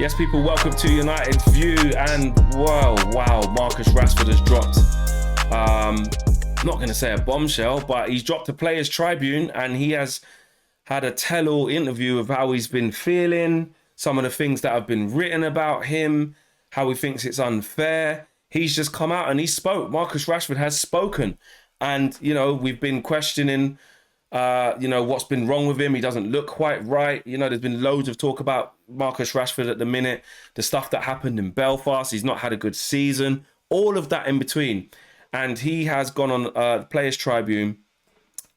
Yes, people, welcome to United View. And wow, Marcus Rashford has dropped, I'm not going to say a bombshell, but he's dropped a Players Tribune, and he has had a tell-all interview of how he's been feeling, some of the things that have been written about him, how he thinks it's unfair. He's just come out and he spoke. Marcus Rashford has spoken. And, you know, we've been questioning, what's been wrong with him. He doesn't look quite right. You know, there's been loads of talk about Marcus Rashford at the minute, the stuff that happened in Belfast. He's not had a good season, all of that in between. And he has gone on the Players Tribune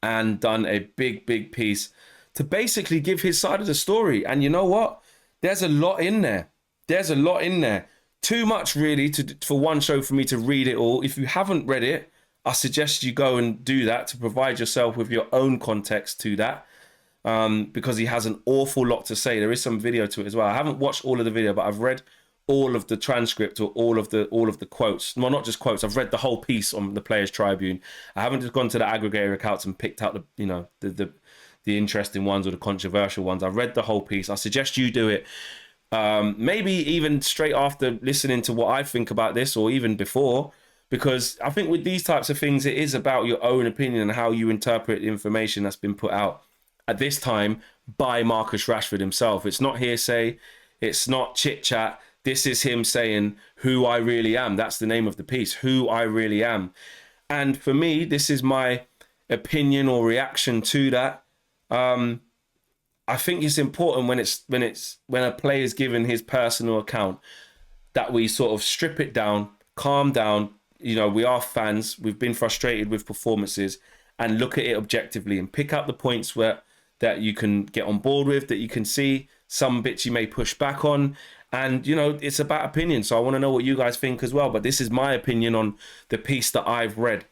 and done a big piece to basically give his side of the story. And you know what? There's a lot in there. Too much, really, for one show for me to read it all. If you haven't read it, I suggest you go and do that to provide yourself with your own context to that, because he has an awful lot to say. There is some video to it as well. I haven't watched all of the video, but I've read all of the transcript or all of the quotes. Well, not just quotes. I've read the whole piece on the Players Tribune. I haven't just gone to the aggregator accounts and picked out the interesting ones or the controversial ones. I've read the whole piece. I suggest you do it. Maybe even straight after listening to what I think about this, or even before. Because I think with these types of things, it is about your own opinion and how you interpret the information that's been put out at this time by Marcus Rashford himself. It's not hearsay. It's not chit chat. This is him saying who I really am. That's the name of the piece, who I really am. And for me, this is my opinion or reaction to that. I think it's important when a player is given his personal account that we sort of strip it down, calm down. You know, we are fans. We've been frustrated with performances, and look at it objectively and pick out the points that you can get on board with, that you can see. Some bits you may push back on, and you know, it's about opinion. So I want to know what you guys think as well. But this is my opinion on the piece that I've read,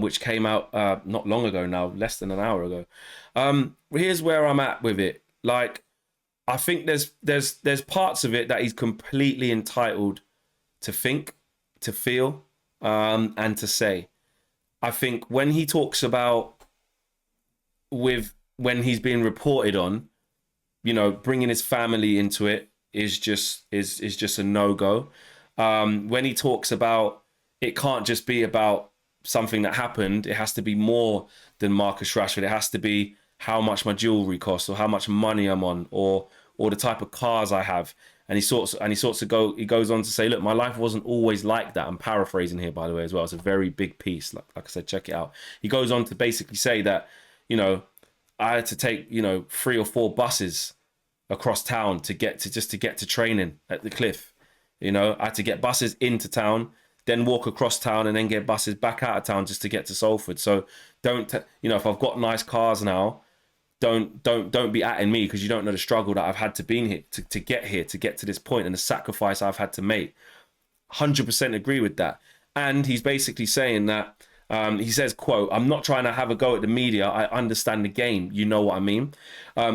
which came out not long ago now, less than an hour ago. Here's where I'm at with it. Like, I think there's parts of it that he's completely entitled to think, to feel, and to say. I think when he talks about when he's being reported on, you know, bringing his family into it is just a no-go. When he talks about it can't just be about something that happened, it has to be more than Marcus Rashford. It has to be how much my jewelry costs, or how much money I'm on, or the type of cars I have. And he goes on to say, look, my life wasn't always like that. I'm paraphrasing here, by the way, as well. It's a very big piece. Like I said, check it out. He goes on to basically say that, you know, I had to take, 3 or 4 buses across town to get to training at the Cliff. You know, I had to get buses into town, then walk across town, and then get buses back out of town just to get to Salford. So if I've got nice cars now, don't be atting me, because you don't know the struggle that I've had to be here to get to this point, and the sacrifice I've had to make. 100% agree with that. And he's basically saying that, he says, quote, "I'm not trying to have a go at the media. I understand the game. You know what I mean?"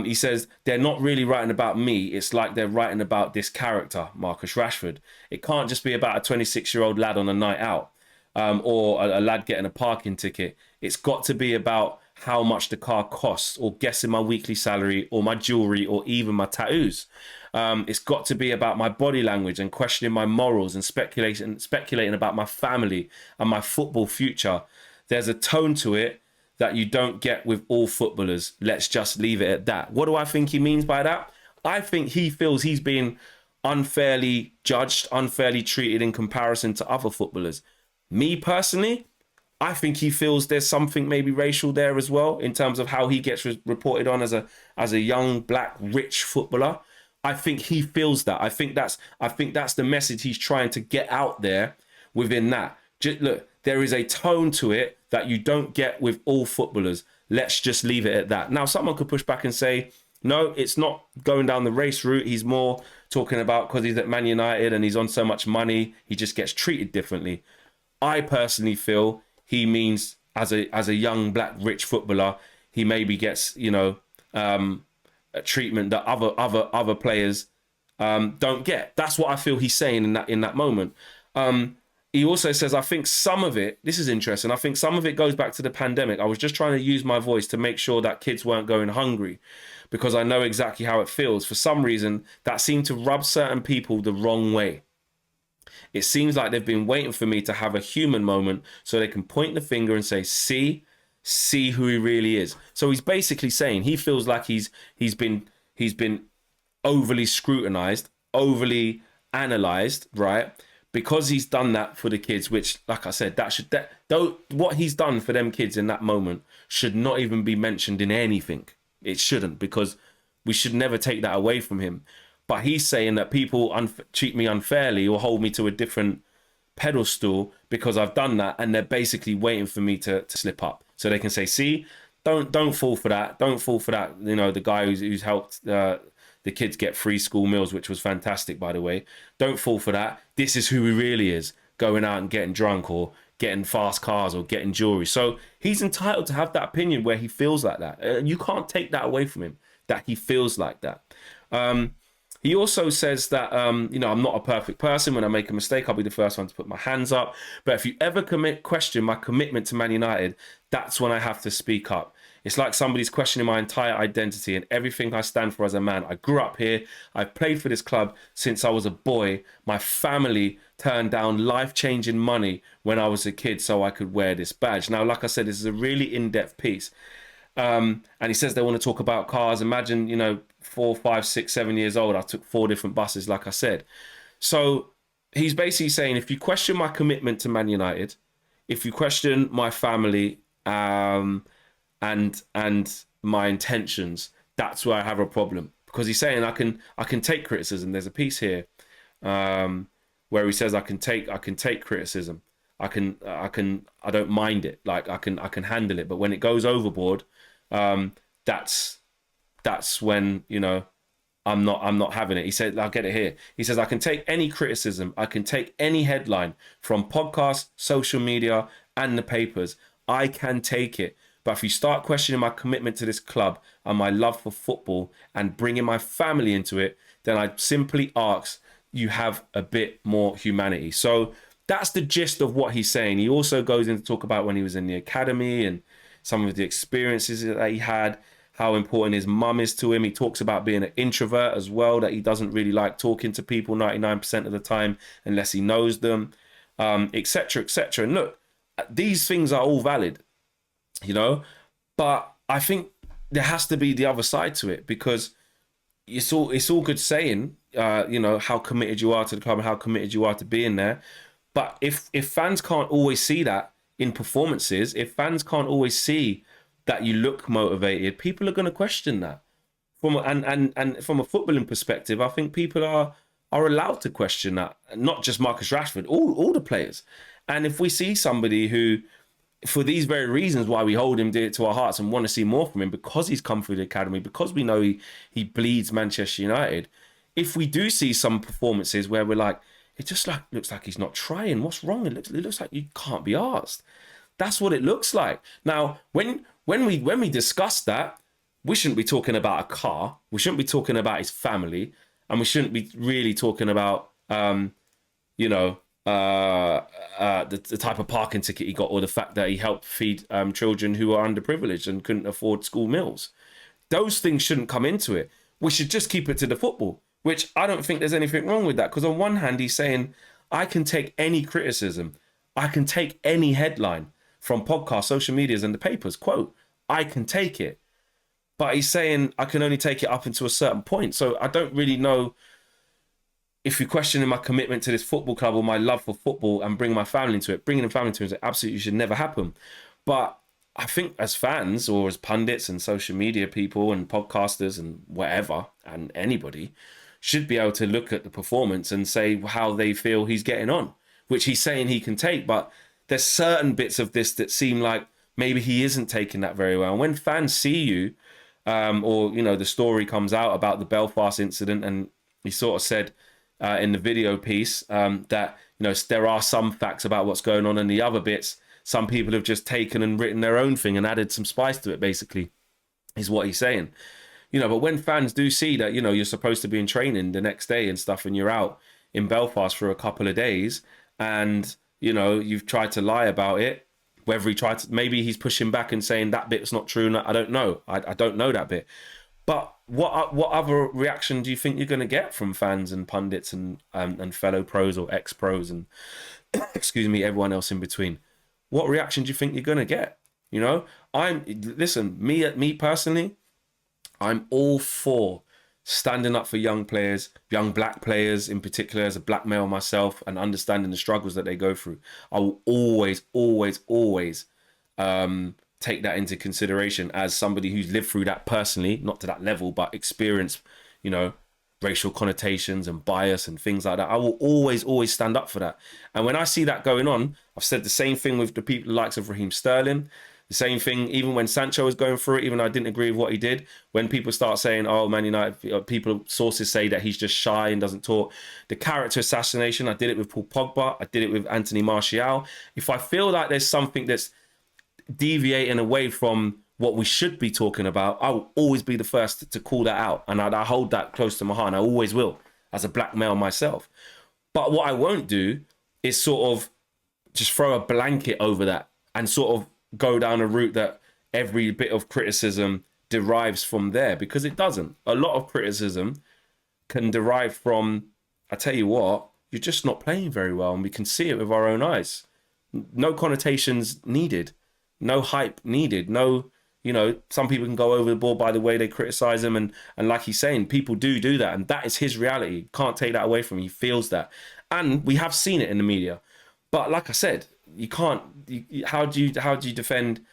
He says, "They're not really writing about me. It's like they're writing about this character, Marcus Rashford. It can't just be about a 26-year-old lad on a night out, or a lad getting a parking ticket. It's got to be about how much the car costs, or guessing my weekly salary, or my jewelry, or even my tattoos. It's got to be about my body language and questioning my morals and speculating about my family and my football future. There's a tone to it that you don't get with all footballers. Let's just leave it at that." What do I think he means by that? I think he feels he's being unfairly judged, unfairly treated in comparison to other footballers. Me personally, I think he feels there's something maybe racial there as well, in terms of how he gets reported on as a young black rich footballer. I think he feels that. I think that's the message he's trying to get out there within that. Look, there is a tone to it that you don't get with all footballers. Let's just leave it at that. Now, someone could push back and say, no, it's not going down the race route. He's more talking about because he's at Man United and he's on so much money, he just gets treated differently. I personally feel he means as a young black rich footballer, he maybe gets, a treatment that other players don't get. That's what I feel he's saying in that moment. he also says, I think some of it, this is interesting, I think some of it goes back to the pandemic. I was just trying to use my voice to make sure that kids weren't going hungry because I know exactly how it feels. For some reason, that seemed to rub certain people the wrong way. It seems like they've been waiting for me to have a human moment so they can point the finger and say, see who he really is. So he's basically saying he feels like he's been overly scrutinized, overly analyzed, right? Because he's done that for the kids, which, like I said, what he's done for them kids in that moment should not even be mentioned in anything. It shouldn't, because we should never take that away from him. But he's saying that people treat me unfairly or hold me to a different pedestal because I've done that, and they're basically waiting for me to slip up so they can say, see, don't fall for that. Don't fall for that. You know, the guy who's helped the kids get free school meals, which was fantastic, by the way. Don't fall for that. This is who he really is, going out and getting drunk or getting fast cars or getting jewelry. So he's entitled to have that opinion where he feels like that. You can't take that away from him, that he feels like that. He also says that, you know, I'm not a perfect person. When I make a mistake, I'll be the first one to put my hands up. But if you ever question my commitment to Man United, that's when I have to speak up. It's like somebody's questioning my entire identity and everything I stand for as a man. I grew up here. I've played for this club since I was a boy. My family turned down life-changing money when I was a kid so I could wear this badge. Now, like I said, this is a really in-depth piece. And he says they want to talk about cars. Imagine, you know, 4, 5, 6, 7 years old. I took 4 different buses, like I said. So he's basically saying, if you question my commitment to Man United, if you question my family, and my intentions, that's where I have a problem. Because he's saying I can take criticism. There's a piece here where he says I can take criticism. I don't mind it. Like I can handle it. But when it goes overboard, that's when, you know, I'm not having it. He said, I'll get it here. He says, I can take any criticism. I can take any headline from podcasts, social media, and the papers. I can take it. But if you start questioning my commitment to this club and my love for football and bringing my family into it, then I simply ask you have a bit more humanity. So that's the gist of what he's saying. He also goes in to talk about when he was in the academy and some of the experiences that he had, how important his mum is to him. He talks about being an introvert as well, that he doesn't really like talking to people 99% of the time unless he knows them, etc., etc. And look, these things are all valid, you know, but I think there has to be the other side to it, because it's all good saying, you know, how committed you are to the club and how committed you are to being there. But if fans can't always see that in performances, if fans can't always see that you look motivated, people are going to question that. And from a footballing perspective, I think people are allowed to question that. Not just Marcus Rashford, all the players. And if we see somebody who, for these very reasons why we hold him dear to our hearts and want to see more from him, because he's come through the academy, because we know he bleeds Manchester United, if we do see some performances where we're like, it just looks like he's not trying, what's wrong? It looks like you can't be asked. That's what it looks like. Now, when we discuss that, we shouldn't be talking about a car. We shouldn't be talking about his family, and we shouldn't be really talking about, you know, the type of parking ticket he got, or the fact that he helped feed children who are underprivileged and couldn't afford school meals. Those things shouldn't come into it. We should just keep it to the football, which I don't think there's anything wrong with that. Because on one hand, he's saying, I can take any criticism. I can take any headline from podcasts, social medias, and the papers. Quote, I can take it. But he's saying I can only take it up until a certain point. So I don't really know if you're questioning my commitment to this football club or my love for football and bringing my family into it. Bringing the family into it absolutely should never happen. But I think as fans or as pundits and social media people and podcasters and whatever, and anybody should be able to look at the performance and say how they feel he's getting on, which he's saying he can take. But there's certain bits of this that seem like maybe he isn't taking that very well. And when fans see you, or, you know, the story comes out about the Belfast incident, and he sort of said in the video piece that, you know, there are some facts about what's going on, and the other bits, some people have just taken and written their own thing and added some spice to it, basically, is what he's saying. You know, but when fans do see that, you know, you're supposed to be in training the next day and stuff, and you're out in Belfast for a couple of days, and you know, you've tried to lie about it. Whether he tried to, maybe he's pushing back and saying that bit's not true. I don't know. I don't know that bit. But what other reaction do you think you're going to get from fans and pundits and fellow pros or ex-pros and excuse me, everyone else in between? What reaction do you think you're going to get? You know, listen, me personally, I'm all for standing up for young players, young black players in particular, as a black male myself, and understanding the struggles that they go through. I will always, always, always take that into consideration as somebody who's lived through that personally, not to that level, but experienced, you know, racial connotations and bias and things like that. I will always, always stand up for that. And when I see that going on, I've said the same thing with the people likes of Raheem Sterling. The same thing, even when Sancho was going through it, even though I didn't agree with what he did, when people start saying, oh, Man United, sources say that he's just shy and doesn't talk. The character assassination, I did it with Paul Pogba. I did it with Anthony Martial. If I feel like there's something that's deviating away from what we should be talking about, I will always be the first to call that out. And I hold that close to my heart, and I always will, as a black male myself. But what I won't do is sort of just throw a blanket over that and sort of go down a route that every bit of criticism derives from there, because it doesn't. A lot of criticism can derive from, I tell you what, you're just not playing very well, and we can see it with our own eyes. No connotations needed, no hype needed, no, you know, some people can go overboard by the way they criticize him, and like he's saying, people do that, and that is his reality. Can't take that away from him. He feels that, and we have seen it in the media. But like I said, you can't. How do you defend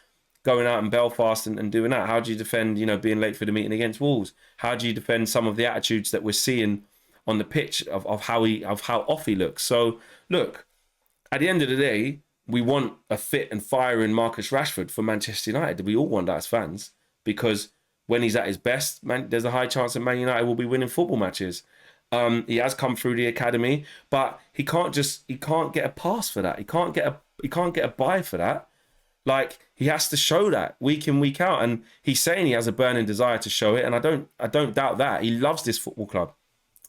going out in Belfast and doing that? How do you defend, you know, being late for the meeting against Wolves? How do you defend some of the attitudes that we're seeing on the pitch of how off he looks? So look, at the end of the day, we want a fit and firing Marcus Rashford for Manchester United. We all want that as fans, because when he's at his best, there's a high chance that Man United will be winning football matches. He has come through the academy, but he can't get a pass for that. He can't get a buy for that. Like, he has to show that week in, week out. And he's saying he has a burning desire to show it. And I don't doubt that. He loves this football club.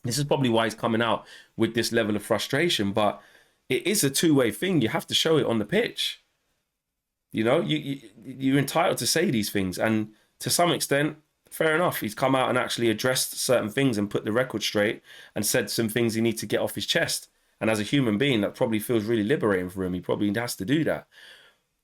This is probably why he's coming out with this level of frustration. But it is a two-way thing. You have to show it on the pitch. You know, you're entitled to say these things. And to some extent, fair enough. He's come out and actually addressed certain things and put the record straight and said some things he needs to get off his chest. And as a human being, that probably feels really liberating for him. He probably has to do that.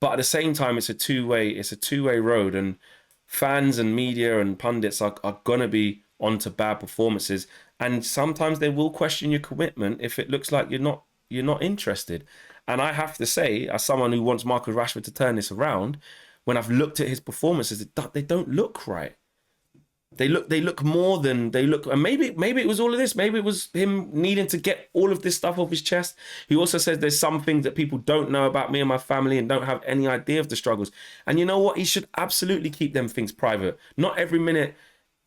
But at the same time, it's a two-way road, and fans and media and pundits are gonna be onto bad performances, and sometimes they will question your commitment if it looks like you're not interested. And I have to say, as someone who wants Marcus Rashford to turn this around, when I've looked at his performances, they don't look right. They look more than they look. And maybe it was all of this. Maybe it was him needing to get all of this stuff off his chest. He also says there's some things that people don't know about me and my family and don't have any idea of the struggles. And you know what? He should absolutely keep them things private. Not every minute,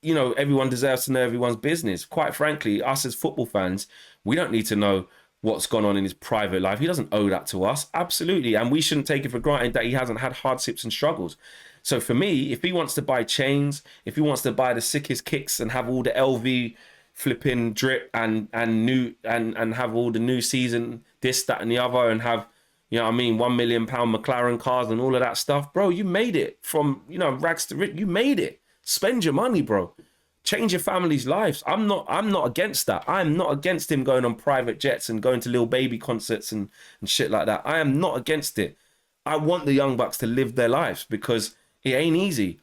you know, everyone deserves to know everyone's business. Quite frankly, us as football fans, we don't need to know what's gone on in his private life. He doesn't owe that to us. Absolutely. And we shouldn't take it for granted that he hasn't had hardships and struggles. So for me, if he wants to buy chains, if he wants to buy the sickest kicks and have all the LV flipping drip and have all the new season, this, that, and the other, and have, you know what I mean, £1 million McLaren cars and all of that stuff, bro, you made it from, you know, rags to riches. You made it. Spend your money, bro. Change your family's lives. I'm not against that. I'm not against him going on private jets and going to Lil Baby concerts and shit like that. I am not against it. I want the Young Bucks to live their lives, because it ain't easy,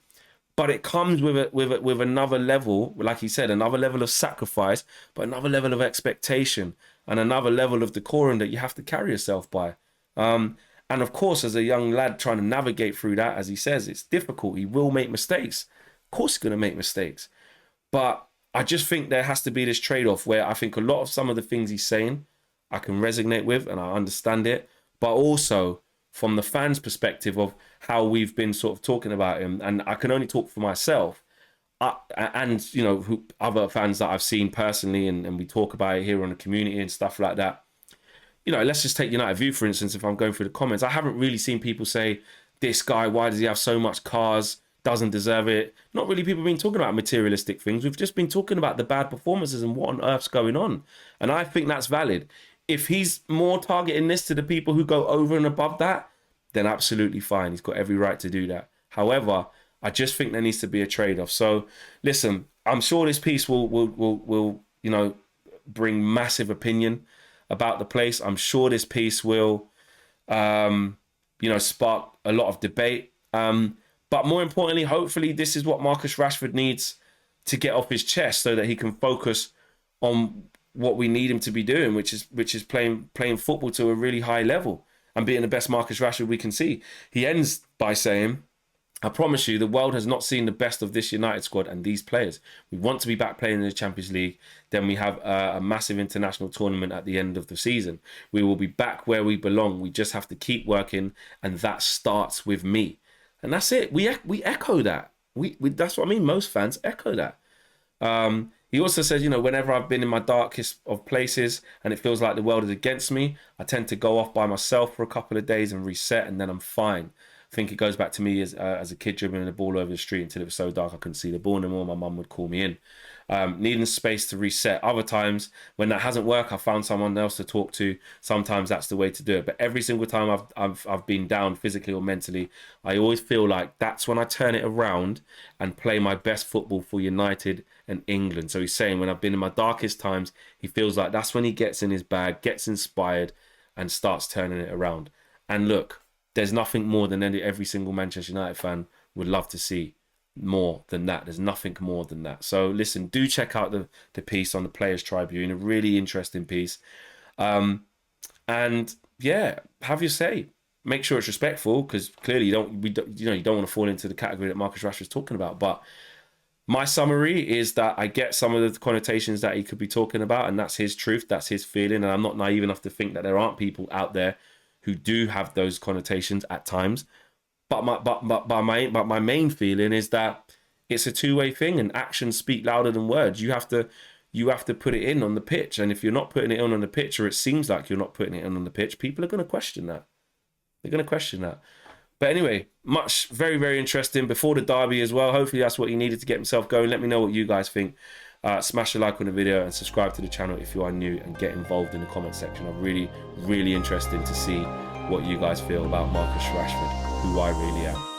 but it comes with another level, like he said, another level of sacrifice, but another level of expectation and another level of decorum that you have to carry yourself by. And of course, as a young lad trying to navigate through that, as he says, it's difficult. He will make mistakes. Of course, he's going to make mistakes. But I just think there has to be this trade-off where I think a lot of some of the things he's saying, I can resonate with and I understand it, but also from the fans' perspective of how we've been sort of talking about him, and I can only talk for myself, and you know, other fans that I've seen personally, and we talk about it here on the community and stuff like that. You know, let's just take United View, for instance. If I'm going through the comments, I haven't really seen people say, this guy, why does he have so much cars, doesn't deserve it. Not really people been talking about materialistic things. We've just been talking about the bad performances and what on earth's going on. And I think that's valid. If he's more targeting this to the people who go over and above that, then absolutely fine. He's got every right to do that. However, I just think there needs to be a trade-off. So listen, I'm sure this piece will you know, bring massive opinion about the place. I'm sure this piece will you know, spark a lot of debate. But more importantly, hopefully this is what Marcus Rashford needs to get off his chest so that he can focus on what we need him to be doing, which is playing football to a really high level and being the best Marcus Rashford we can see. He ends by saying, I promise you, the world has not seen the best of this United squad and these players. We want to be back playing in the Champions League. Then we have a massive international tournament at the end of the season. We will be back where we belong. We just have to keep working, and that starts with me. And that's it. We echo that. We that's what I mean. Most fans echo that. He also says, you know, whenever I've been in my darkest of places and it feels like the world is against me, I tend to go off by myself for a couple of days and reset, and then I'm fine. I think it goes back to me as a kid dribbling the ball over the street until it was so dark I couldn't see the ball anymore. My mum would call me in. Needing space to reset. Other times when that hasn't worked, I found someone else to talk to. Sometimes that's the way to do it. But every single time I've been down physically or mentally, I always feel like that's when I turn it around and play my best football for United and England. So he's saying when I've been in my darkest times, he feels like that's when he gets in his bag, gets inspired, and starts turning it around. And look, there's nothing more than every single Manchester United fan would love to see more than that. There's nothing more than that. So listen, do check out the piece on the Players Tribune, a really interesting piece. And yeah, have your say. Make sure it's respectful, because clearly you don't want to fall into the category that Marcus Rashford's talking about. But my summary is that I get some of the connotations that he could be talking about, and that's his truth, that's his feeling, and I'm not naive enough to think that there aren't people out there who do have those connotations at times. But my main feeling is that it's a two-way thing, and actions speak louder than words. You have to put it in on the pitch, and if you're not putting it in on the pitch, or it seems like you're not putting it in on the pitch, people are going to question that. They're going to question that. But anyway, very, very interesting before the derby as well. Hopefully that's what he needed to get himself going. Let me know what you guys think. Smash a like on the video and subscribe to the channel if you are new, and get involved in the comment section. I'm really, really interested to see what you guys feel about Marcus Rashford, who I really am.